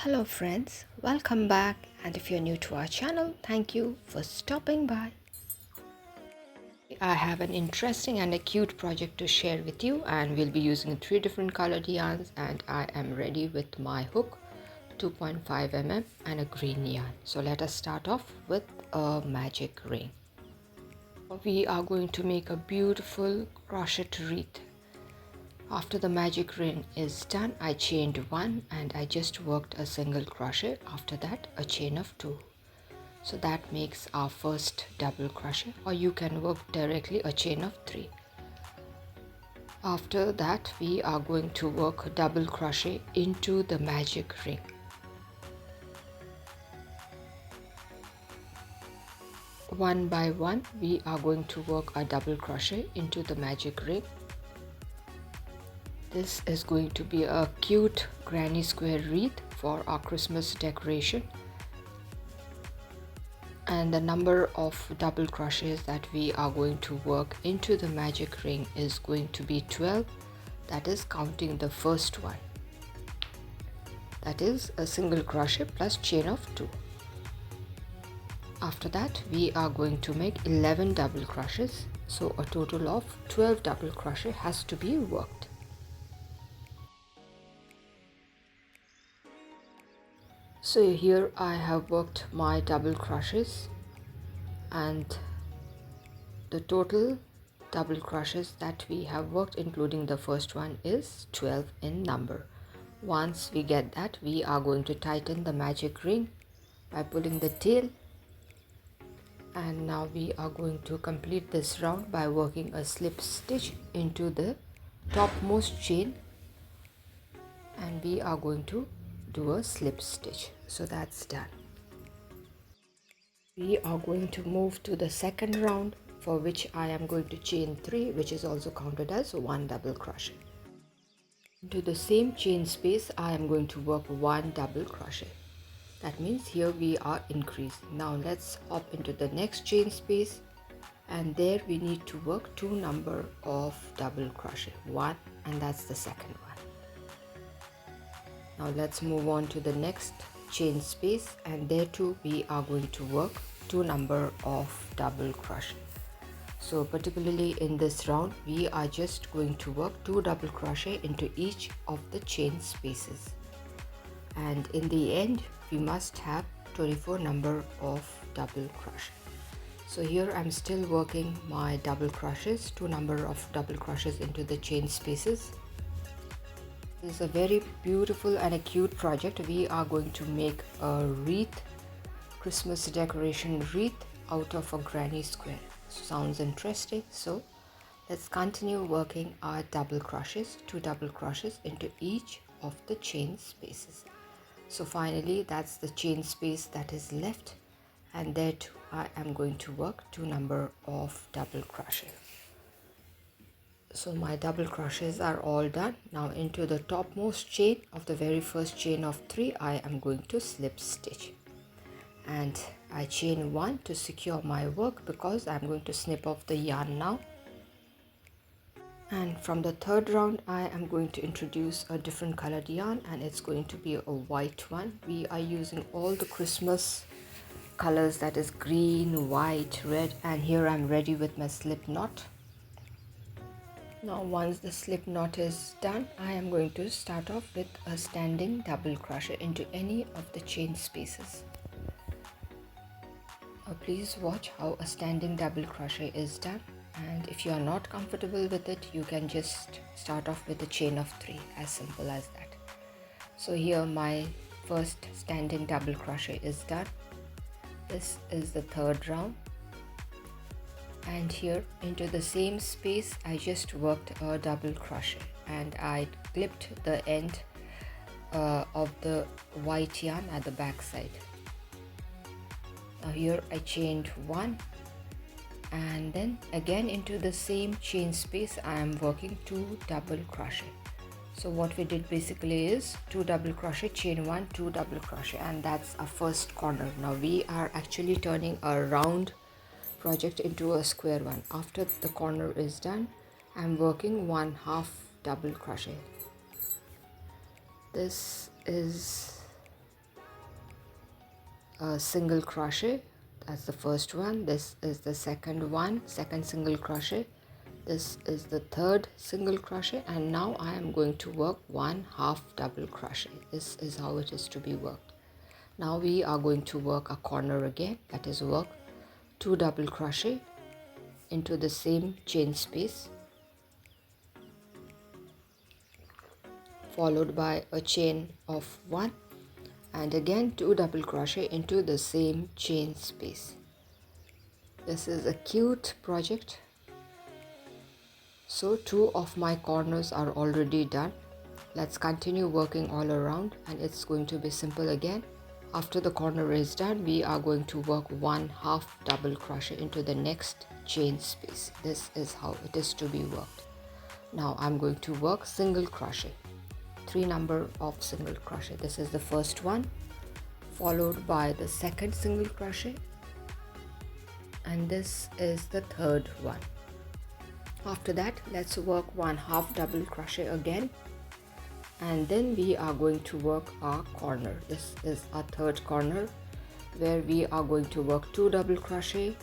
Hello friends, welcome back, and if you're new to our channel, thank you for stopping by. I have an interesting and a cute project to share with you, and we'll be using 3 different colored yarns, and I am ready with my hook 2.5 mm and a green yarn. So let us start off with a magic ring. We are going to make a beautiful crochet wreath. After the magic ring is done, I chained 1 and I just worked a single crochet. After that, a chain of 2. So that makes our first double crochet, or you can work directly a chain of 3. After that, we are going to work a double crochet into the magic ring. One by one, we are going to work a double crochet into the magic ring. This is going to be a cute granny square wreath for our Christmas decoration. And the number of double crochets that we are going to work into the magic ring is going to be 12. That is counting the first one. That is a single crochet plus chain of 2. After that, we are going to make 11 double crochets. So a total of 12 double crochet has to be worked. So here I have worked my double crochets, and the total double crochets that we have worked, including the first one, is 12 in number. Once we get that, we are going to tighten the magic ring by pulling the tail, and now we are going to complete this round by working a slip stitch into the topmost chain, and we are going to do a slip stitch. So that's done. We are going to move to the second round, for which I am going to chain 3, which is also counted as 1 double crochet. Into the same chain space, I am going to work 1 double crochet. That means here we are increasing. Now let's hop into the next chain space, and there we need to work 2 number of double crochet, 1, and that's the second one. Now let's move on to the next chain space, and there too we are going to work 2 number of double crochet. So particularly in this round, we are just going to work 2 double crochet into each of the chain spaces, and in the end we must have 24 number of double crochet. So here I'm still working my double crochets, 2 number of double crochets into the chain spaces. This is a very beautiful and a cute project. We are going to make a wreath, Christmas decoration wreath, out of a granny square. Sounds interesting. So let's continue working our double crochets, 2 double crochets into each of the chain spaces. So finally, that's the chain space that is left, and there too I am going to work 2 number of double crochet. So my double crochets are all done. Now into the topmost chain of the very first chain of 3, I am going to slip stitch, and I chain 1 to secure my work because I'm going to snip off the yarn now. And from the third round, I am going to introduce a different colored yarn, and it's going to be a white one. We are using all the Christmas colors, that is green, white, red, and here I'm ready with my slip knot. Now once the slip knot is done, I am going to start off with a standing double crochet into any of the chain spaces. Now please watch how a standing double crochet is done, and if you are not comfortable with it, you can just start off with a chain of 3, as simple as that. So here my first standing double crochet is done. This is the third round, and here into the same space I just worked a double crochet, and I clipped the end of the white yarn at the back side. Now here I chained 1, and then again into the same chain space I am working 2 double crochet. So what we did basically is 2 double crochet, chain 1, 2 double crochet, and that's our first corner. Now we are actually turning a round project into a square one. After the corner is done, I'm working 1/2 double crochet. This is a single crochet. That's the first one. This is the second one, second single crochet. This is the third single crochet, and now I am going to work 1/2 double crochet. This is how it is to be worked. Now we are going to work a corner again, that is work 2 double crochet into the same chain space, followed by a chain of 1, and again 2 double crochet into the same chain space. This is a cute project. So 2 of my corners are already done. Let's continue working all around, and it's going to be simple again. After the corner is done, we are going to work 1/2 double crochet into the next chain space. This is how it is to be worked. Now I'm going to work single crochet, 3 number of single crochet. This is the first one, followed by the second single crochet, and this is the third one. After that, let's work 1/2 double crochet again, and then we are going to work our corner. This is our third corner, where we are going to work 2 double crochet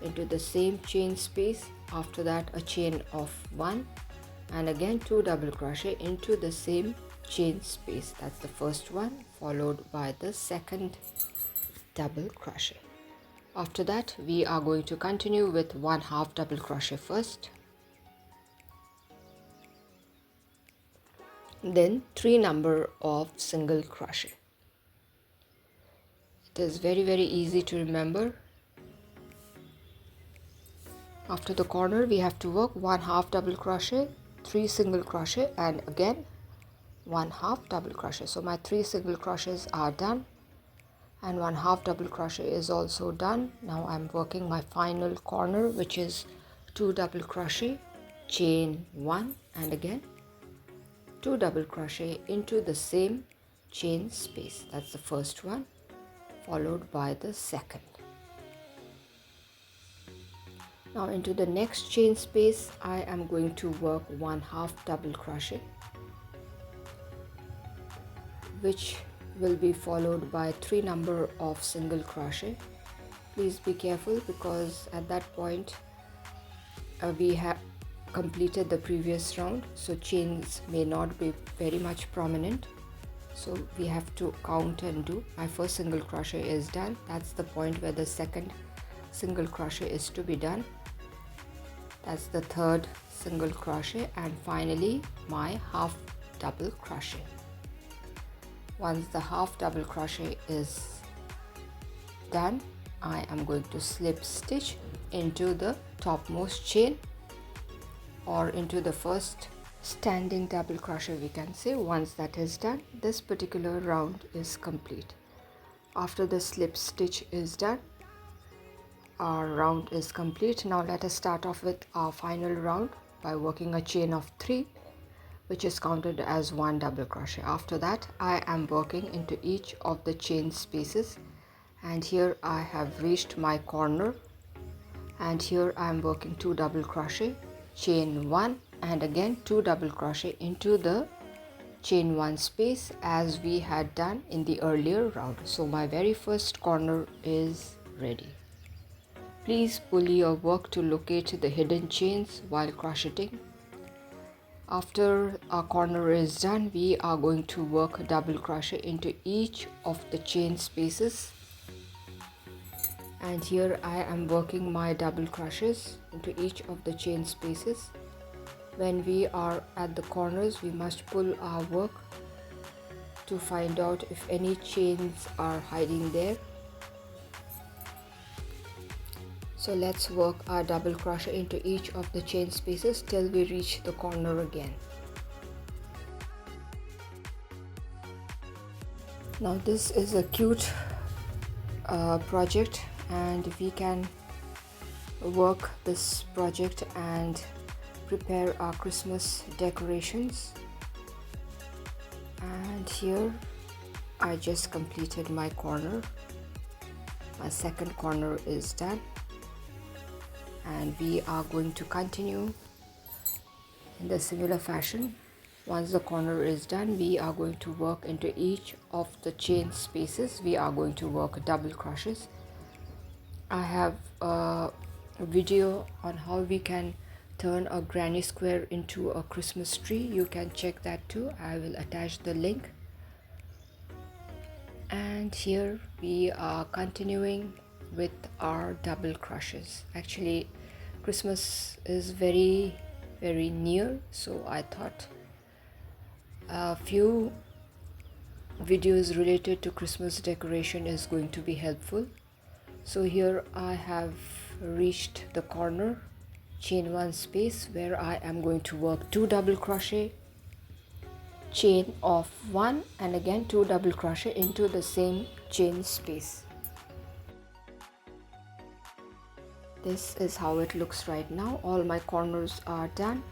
into the same chain space. After that, a chain of 1, and again 2 double crochet into the same chain space. That's the first one, followed by the second double crochet. After that, we are going to continue with 1/2 double crochet first, then 3 number of single crochet. It is very easy to remember. After the corner, we have to work 1/2 double crochet, 3 single crochet, and again 1/2 double crochet. So my 3 single crochets are done, and 1/2 double crochet is also done. Now I'm working my final corner, which is 2 double crochet, chain 1, and again 2 double crochet into the same chain space. That's the first one, followed by the second. Now into the next chain space, I am going to work 1/2 double crochet, which will be followed by 3 number of single crochet. Please be careful, because at that point we have completed the previous round, so chains may not be very much prominent, so we have to count and do. My first single crochet is done. That's the point where the second single crochet is to be done. That's the third single crochet, and finally my 1/2 double crochet. Once the 1/2 double crochet is done, I am going to slip stitch into the topmost chain, or into the first standing double crochet, we can say. Once that is done, this particular round is complete. After the slip stitch is done, our round is complete. Now let us start off with our final round by working a chain of 3, which is counted as 1 double crochet. After that, I am working into each of the chain spaces, and here I have reached my corner, and here I am working 2 double crochet, chain 1, and again 2 double crochet into the chain 1 space, as we had done in the earlier round. So my very first corner is ready. Please pull your work to locate the hidden chains while crocheting. After our corner is done, we are going to work double crochet into each of the chain spaces, and here I am working my double crochets into each of the chain spaces. When we are at the corners, we must pull our work to find out if any chains are hiding there. So let's work our double crochet into each of the chain spaces till we reach the corner again. Now this is a cute project, and we can work this project and prepare our Christmas decorations. And here I just completed my corner. My second corner is done, and we are going to continue in the similar fashion Once the corner is done, we are going to work into each of the chain spaces. We are going to work double crochets. I have a video on how we can turn a granny square into a Christmas tree. You can check that too. I will attach the link. And here we are continuing with our double crochets. Actually, Christmas is very near, so I thought a few videos related to Christmas decoration is going to be helpful. So here I have reached the corner, chain one space, where I am going to work 2 double crochet, chain of 1, and again 2 double crochet into the same chain space. This is how it looks right now. All my corners are done.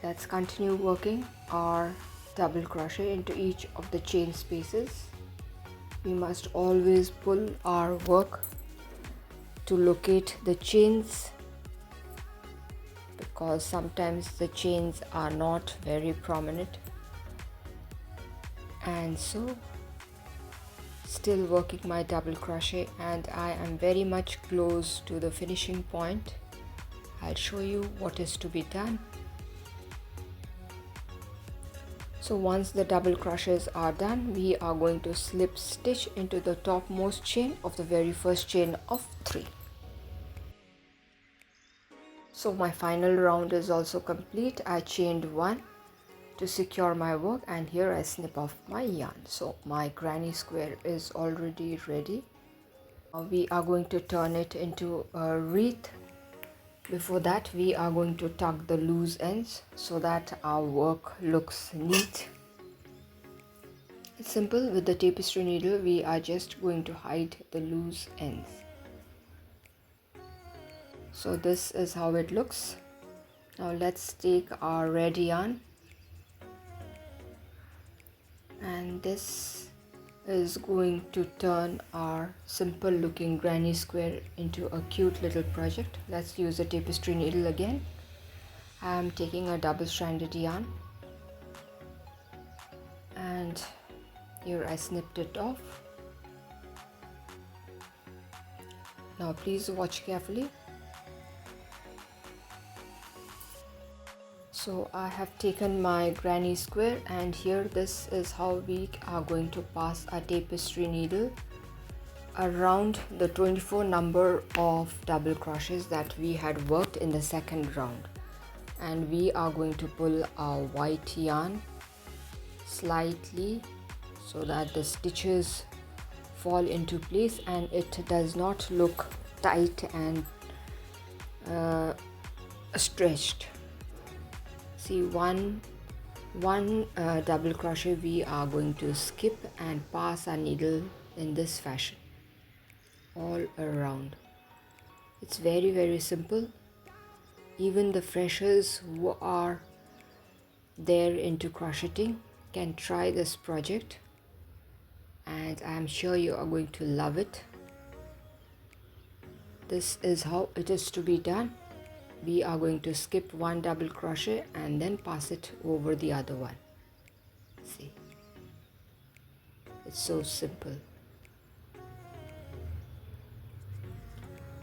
Let's continue working our double crochet into each of the chain spaces. We must always pull our work to locate the chains, because sometimes the chains are not very prominent. And so still working my double crochet, and I am very much close to the finishing point. I'll show you what is to be done. So once the double crochets are done, we are going to slip stitch into the topmost chain of the very first chain of 3. So my final round is also complete. I chained 1 to secure my work, and here I snip off my yarn. So my granny square is already ready. Now we are going to turn it into a wreath. Before that, we are going to tuck the loose ends so that our work looks neat. It's simple. With the tapestry needle, we are just going to hide the loose ends. So this is how it looks. Now let's take our red yarn, and this is going to turn our simple looking granny square into a cute little project. Let's use a tapestry needle again. I am taking a double stranded yarn, and here I snipped it off. Now please watch carefully. So I have taken my granny square, and here this is how we are going to pass a tapestry needle around the 24 number of double crochets that we had worked in the second round. And we are going to pull our white yarn slightly so that the stitches fall into place and it does not look tight and stretched. See, one double crochet we are going to skip and pass our needle in this fashion all around. It's very simple. Even the freshers who are there into crocheting can try this project, and I am sure you are going to love it. This is how it is to be done. We are going to skip 1 double crochet and then pass it over the other one. See, it's so simple.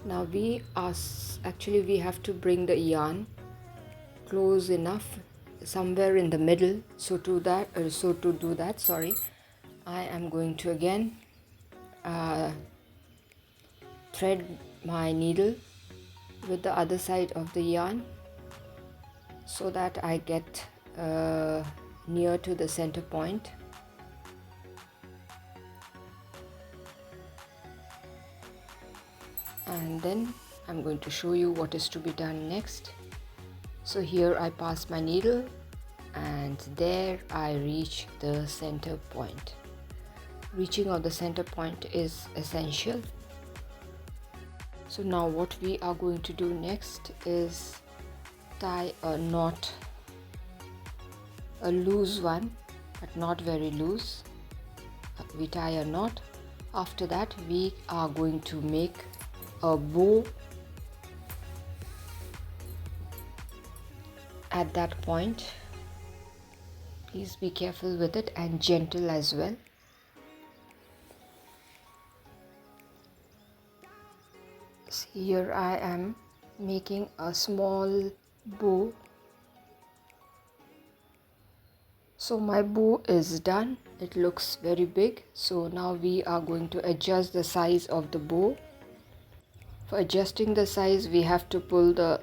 Now we have to bring the yarn close enough somewhere in the middle. So to do that, I am going to again thread my needle with the other side of the yarn so that I get near to the center point. And then I'm going to show you what is to be done next. So here I pass my needle, and there I reach the center point. Reaching of the center point is essential. So now what we are going to do next is tie a knot, a loose one but not very loose. We tie a knot. After that we are going to make a bow at that point. Please be careful with it and gentle as well. See, here I am making a small bow. So my bow is done. It looks very big. So now we are going to adjust the size of the bow. For adjusting the size, we have to pull the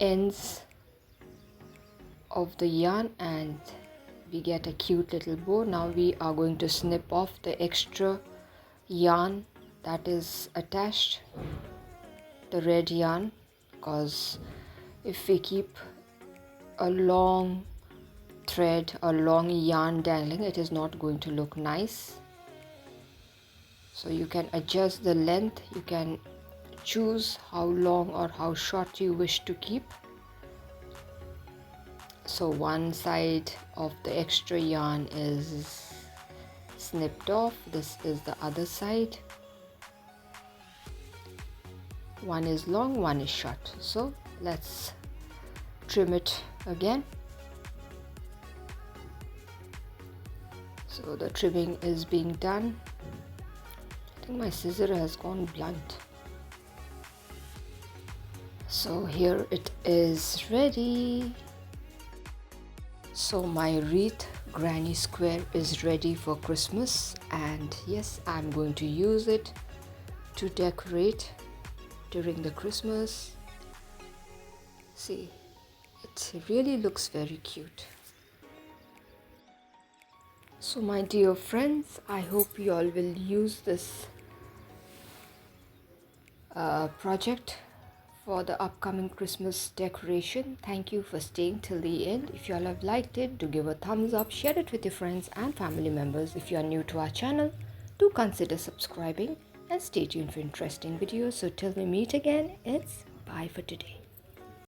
ends of the yarn and we get a cute little bow. Now we are going to snip off the extra yarn that is attached, the red yarn, because if we keep a long thread or long yarn dangling, it is not going to look nice. So you can adjust the length, you can choose how long or how short you wish to keep. So one side of the extra yarn is snipped off. This is the other side. One is long, one is short. So let's trim it again. So the trimming is being done. I think my scissor has gone blunt. So here it is ready. So my wreath granny square is ready for Christmas, and yes, I'm going to use it to decorate during the Christmas. See, it really looks very cute. So my dear friends, I hope you all will use this project for the upcoming Christmas decoration. Thank you for staying till the end. If you all have liked it, do give a thumbs up, share it with your friends and family members. If you are new to our channel, do consider subscribing and stay tuned for interesting videos. So till we meet again, it's bye for today.